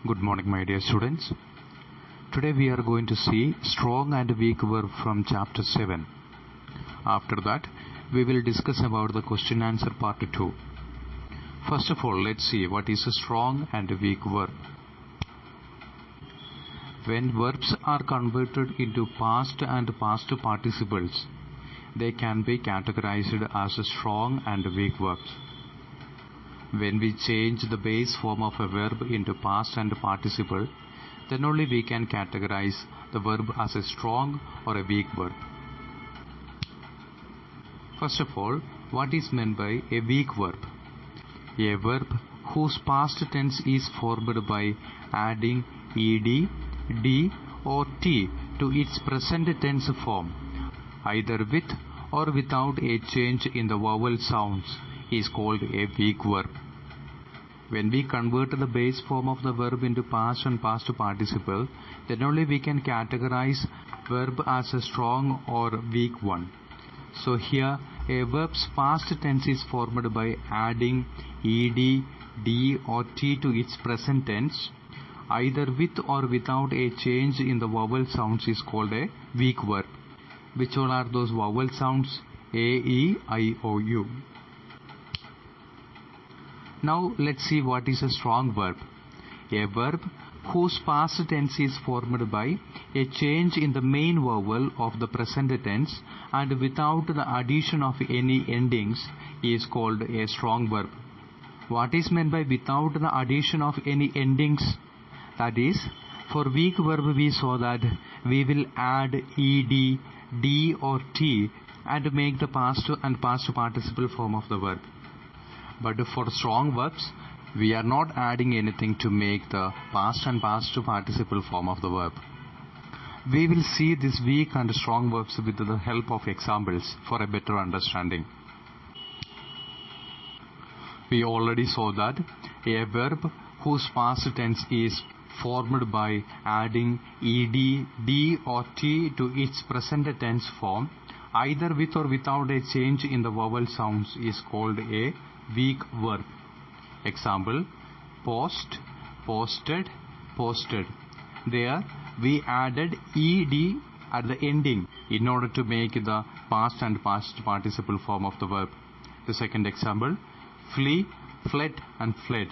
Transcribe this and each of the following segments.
Good morning, my dear students. Today we are going to see strong and weak verb from chapter 7. After that, we will discuss about the question answer part 2. First of all, let's see what is a strong and weak verb. When verbs are converted into past and past participles, they can be categorized as strong and weak verbs. When we change the base form of a verb into past and participle, then only we can categorize the verb as a strong or a weak verb. First of all, what is meant by a weak verb? A verb whose past tense is formed by adding ed, d or t to its present tense form, either with or without a change in the vowel sounds, is called a weak verb. When we convert the base form of the verb into past and past participle, then only we can categorize verb as a strong or weak one. So here a verb's past tense is formed by adding ed, d or t to its present tense, either with or without a change in the vowel sounds, is called a weak verb. Which all are those vowel sounds? A, E, I, O, U. Now let's see what is a strong verb. A verb whose past tense is formed by a change in the main vowel of the present tense and without the addition of any endings is called a strong verb. What is meant by without the addition of any endings? That is, for weak verb we saw that we will add ed, d or t and make the past and past participle form of the verb. But for strong verbs, we are not adding anything to make the past and past participle form of the verb. We will see these weak and strong verbs with the help of examples for a better understanding. We already saw that a verb whose past tense is formed by adding ed, d or t to its present tense form, either with or without a change in the vowel sounds, is called a weak verb. Example: post, posted, posted. There we added ed at the ending in order to make the past and past participle form of the verb. The second example: flee, fled and fled.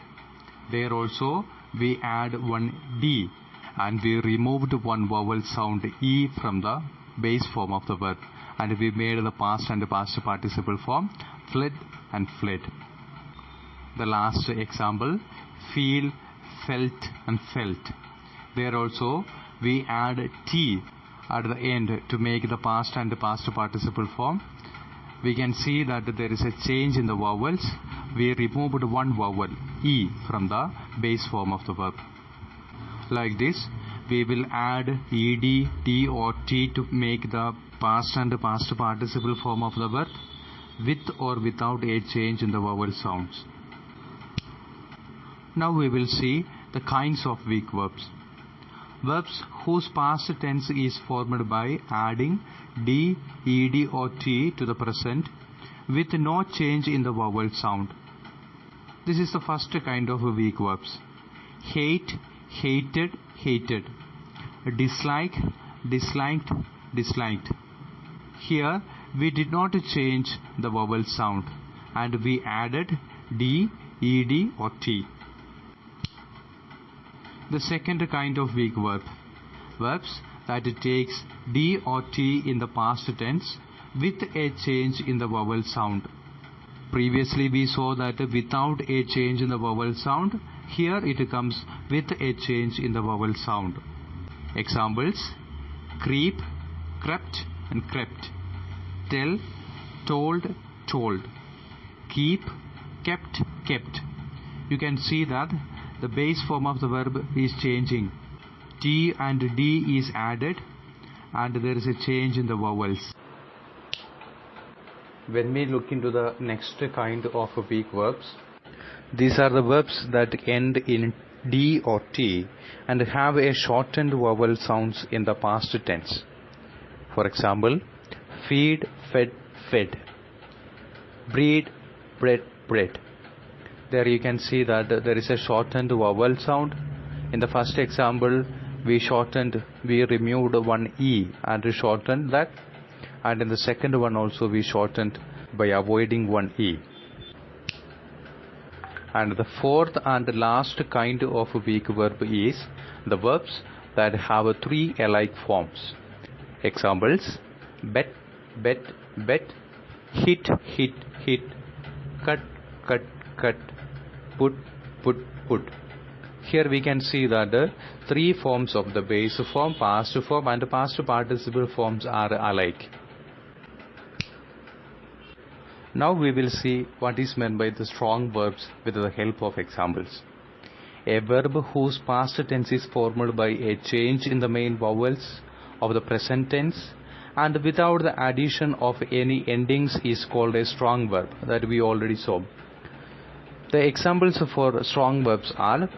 There also we add one d and we removed one vowel sound e from the base form of the verb, and we made the past and past participle form fled and fled. The last example: feel, felt and felt. There also we add t at the end to make the past and past participle form. We can see that there is a change in the vowels. We removed one vowel e from the base form of the verb. Like this, we will add ed, d or t to make the past and past participle form of the verb with or without a change in the vowel sounds. Now we will see the kinds of weak verbs. Verbs whose past tense is formed by adding d, ed or t to the present with no change in the vowel sound. This is the first kind of weak verbs. Hate, hated, hated. Dislike, disliked, disliked. Here we did not change the vowel sound and we added d, ed or t. The second kind of weak verb. Verbs that takes d or t in the past tense with a change in the vowel sound. Previously we saw that without a change in the vowel sound. Here it comes with a change in the vowel sound. Examples: creep, crept and crept. Tell, told, told. Keep, kept, kept. You can see that the base form of the verb is changing. T and d is added and there is a change in the vowels. When we look into the next kind of weak verbs, these are the verbs that end in d or t and have a shortened vowel sounds in the past tense. For example: feed, fed, fed. Breed, bred, bred. There you can see that there is a shortened vowel sound In the first example, we removed one E and shortened that, and in the second one also we shortened by avoiding one E. And the fourth and last kind of weak verb is the verbs that have three alike forms. Examples: bet, bet, bet, hit, hit, hit, cut, cut, cut, put, put, put. Here we can see that the three forms of the base form, past form and past participle forms are alike. Now we will see what is meant by the strong verbs with the help of examples. A verb whose past tense is formed by a change in the main vowels of the present tense and without the addition of any endings is called a strong verb, that we already saw. The examples for strong verbs are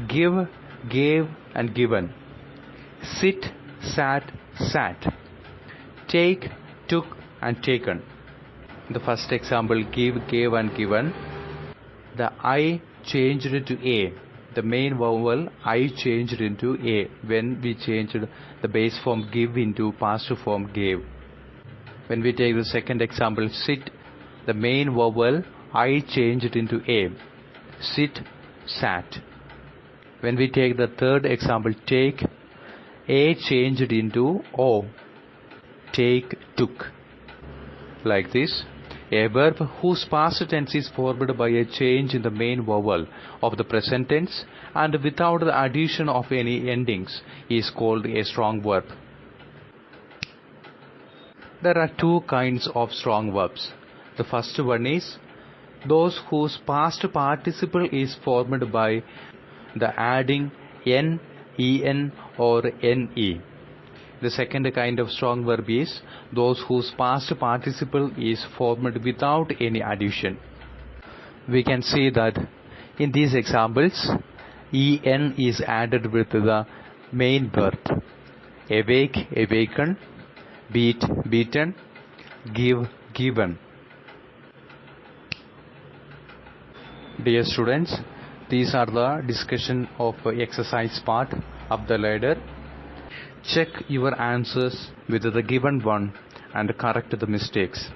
give, gave and given, sit, sat, sat, take, took and taken. The first example, give, gave and given, the I changed to A. The main vowel I changed into A when we changed the base form give into past form gave. When we take the second example, sit, the main vowel I changed into A. Sit, sat. When we take the third example, take, A changed into O. Take, took. Like this, a verb whose past tense is formed by a change in the main vowel of the present tense and without the addition of any endings is called a strong verb. There are two kinds of strong verbs. The first one is those whose past participle is formed by the adding n, en or ne. The second kind of strong verb is those whose past participle is formed without any addition. We can see that in these examples, en is added with the main verb. Awake, awaken, beat, beaten, give, given. Dear students, these are the discussion of exercise part of the ladder. Check your answers with the given one and correct the mistakes.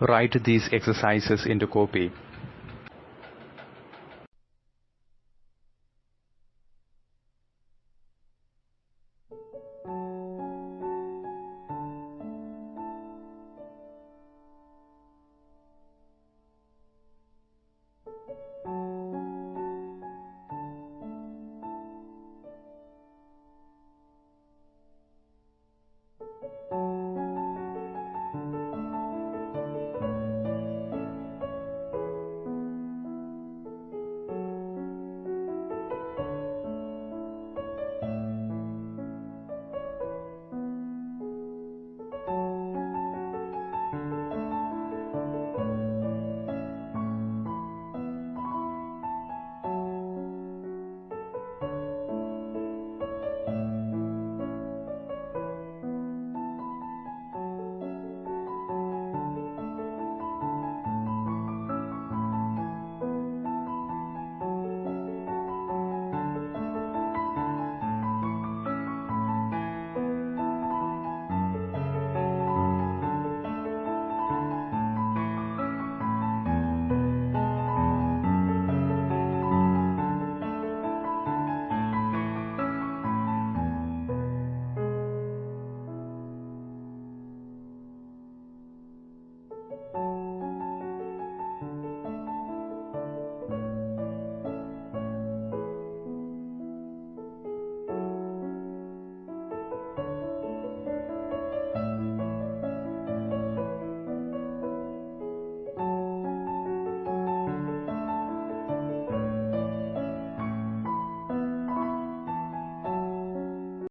Write these exercises into copy.